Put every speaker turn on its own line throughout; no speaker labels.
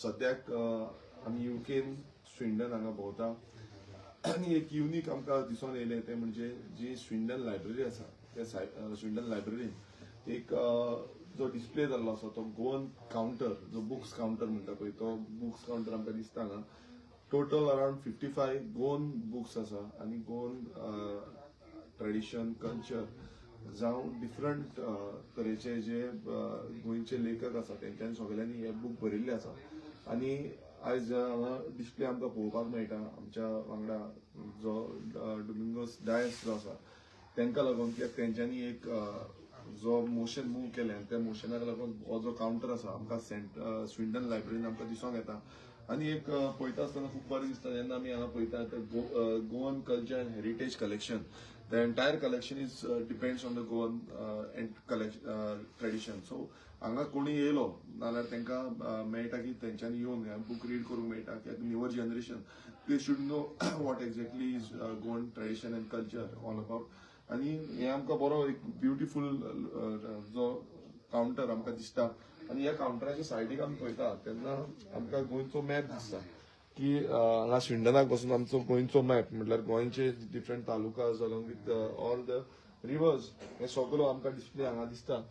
सद्याक आमी युकेन स्विंडन हांगा भोंवता आनी एक युनीक आमकां दिसून येयलें तें म्हणजे जी स्विंडन लायब्ररी आसा त्या स्विंडन लायब्ररीन एक जो डिस्प्ले जाल्लो आसा तो गोवन काउंटर जो बुक्स काउंटर म्हणटा पळय तो बुक्स काउंटर आमकां दिसता हांगा टोटल अराउंड 55 गोवन बुक्स आसा आनी गोवन ट्रेडिशन कल्चर जावं डिफरंट तरेचे जे गोंयचे लेखक आसा तेंच्यांनी सगळ्यांनी हे बूक बरयल्ले आसा आनी आयज हांगा डिस्प्ले आमकां पळोवपाक मेळटा आमच्या वांगडा जो डोमिंगोस डायस जो आसा तांकां लागून कित्याक तेंच्यांनी एक जो मोशन मूव केलें त्या मोशनाक लागून हो जो काउंटर आसा आमकां स्विंडन लायब्ररीन आमकां दिसूंक येता आनी एक पळयता आसतना खूब बरें दिसता जेन्ना आमी हांगा पळयता Goan culture end heritage collection the entire collection is depends on the Goan tradition so हांगा कोणी येयलो नाल्यार तांकां मेळटा की तेंच्यांनी येवन बूक रीड करूंक मेळटा कित्याक newer generation they should know what exactly is Goan tradition and culture all about आनी हे आमकां बरो एक ब्युटिफूल जो काउंटर आमकां दिसता आनी ह्या काउंटराच्या सायडीक आमी पळयता तेन्ना आमकां गोंयचो मॅप दिसता की हांगा स्विंडनाक बसून आमचो गोंयचो मॅप म्हटल्यार गोंयचे different talukas along with all the reverse हे सगळो आमकां डिस्प्ले हांगा दिसता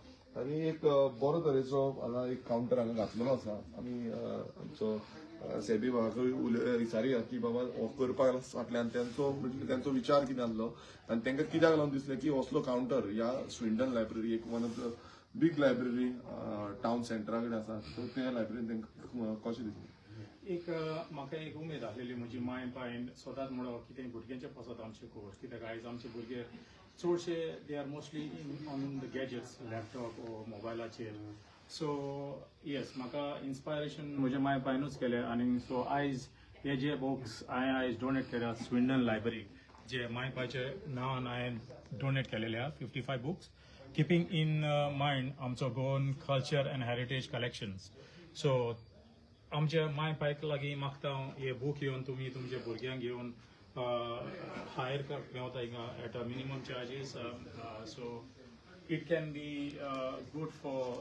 आनी एक बरो तरेचो हांगा एक काउंटर हांगा घातलेलो आसा आमी आमचो सेबी बाबाकूय विचारया की बाबा हो करपाक फाटल्यान त्यांचो विचार कितें आसलो आनी तांकां कित्याक लागून दिसलें की असलो काउंटर ह्या स्विंडन लायब्ररी एक one of the big library town सेंटरा कडेन आसा सो त्या लायब्ररीन तांकां कशें दिसलें
एक म्हाका एक उमेद आसलेली म्हजी माय बायन सदांच म्हणून कितें भुरग्यांचे पसत आमचे कोर्स कित्याक आयज आमचे भुरगे चडशे they are mostly on the gadgets laptop ओ मोबायलाचेर सो येस म्हाका इन्स्पायरेशन म्हजे माय बायनूच केलें आनी सो आयज हे जे बुक्स हांवें आयज डोनेट केल्या स्विंडन लायब्ररी जे माय बायचे नांवान हांवें डोनेट केलेले आहा 55 बुक्स कीपिंग इन मायंड आमचो Goan culture end heritage collections so आमच्या माय बायक लागीं मागता हे बूक येवन तुमी तुमच्या भुरग्यांक घेवन हायर करपाक मेवता हिंगा at a minimum charges so it can be good for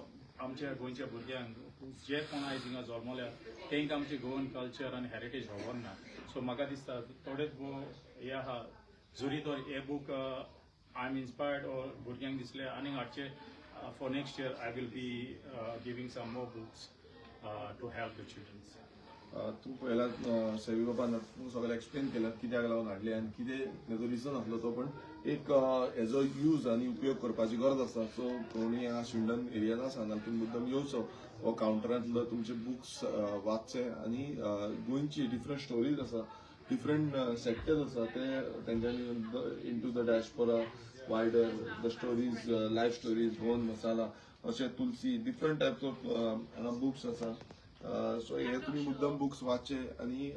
आमच्या गोंयच्या भुरग्यांक जे कोण आयज हिंगा जल्मल्यात तेंकां आमचे गोवन कल्चर आनी हेरिटेज खबर ना सो म्हाका दिसता थोडेच हे आहा जरी तो हे book I am inspired or भुरग्यांक दिसले आनी हाडचे for next year I will be giving some more books to help the childrens
तूं पळयलां सेवी बाबान तूं सगळें एक्सप्लेन केलां कित्याक लागून हाडले आनी कितें तेजो रिजन आसलो तो पण एक हेजो यूज आनी उपयोग करपाची गरज आसा सो कोणी हांगा स्विंडन एरियान आसा जाल्यार तुमी मुद्दम येवचो हो काउंटरांतलो तुमचे बुक्स वाचचे आनी गोंयची डिफरंट स्टोरीज आसा डिफरंट सेक्टर्स आसा ते तेंच्यांनी into the diaspora wider the stories life stories Goan masala अशे तुलसी डिफरंट टायप्स ऑफ हांगा बुक्स आसा सो हे तुमी मुद्दम बुक्स वाचचे आनी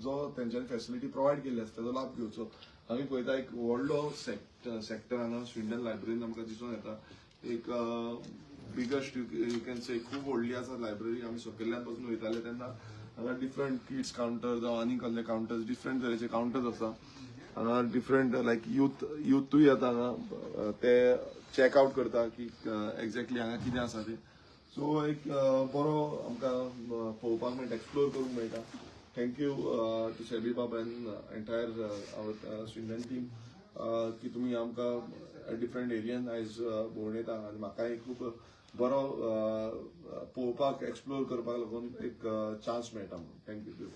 जो तेंच्यांनी फॅसिलिटी प्रोवायड केल्ली आसा तेजो लाभ घेवचो आमी पळयता एक व्हडलो सेक्टर हांगा स्विंडन लायब्ररीन आमकां दिसून येता एक बिगस्ट यू कॅन से खूब व्हडली आसा लायब्ररी आमी सकयल्ल्यान पासून वयताले तेन्ना हांगा डिफरंट किड्स काउंटर जावं आनी कसले काउंटर्स डिफरंट तरेचे काउंटर्स आसा हांगा डिफरंट लायक युथूय येता हांगा ते चॅकआउट करता की एक्झॅक्टली हांगा कितें आसा ते सो एक बरो आमकां पळोवपाक मेळटा एक्सप्लोर करूंक मेळटा थँक्यू टू सेबी बाब एंड एंटायर आवर स्विंडन टीम की तुमी आमकां डिफरंट एरियान आयज भोंवून येता आनी म्हाकाय खूब बरो पळोवपाक एक्सप्लोर करपाक लागून एक चान्स मेळटा थँक्यू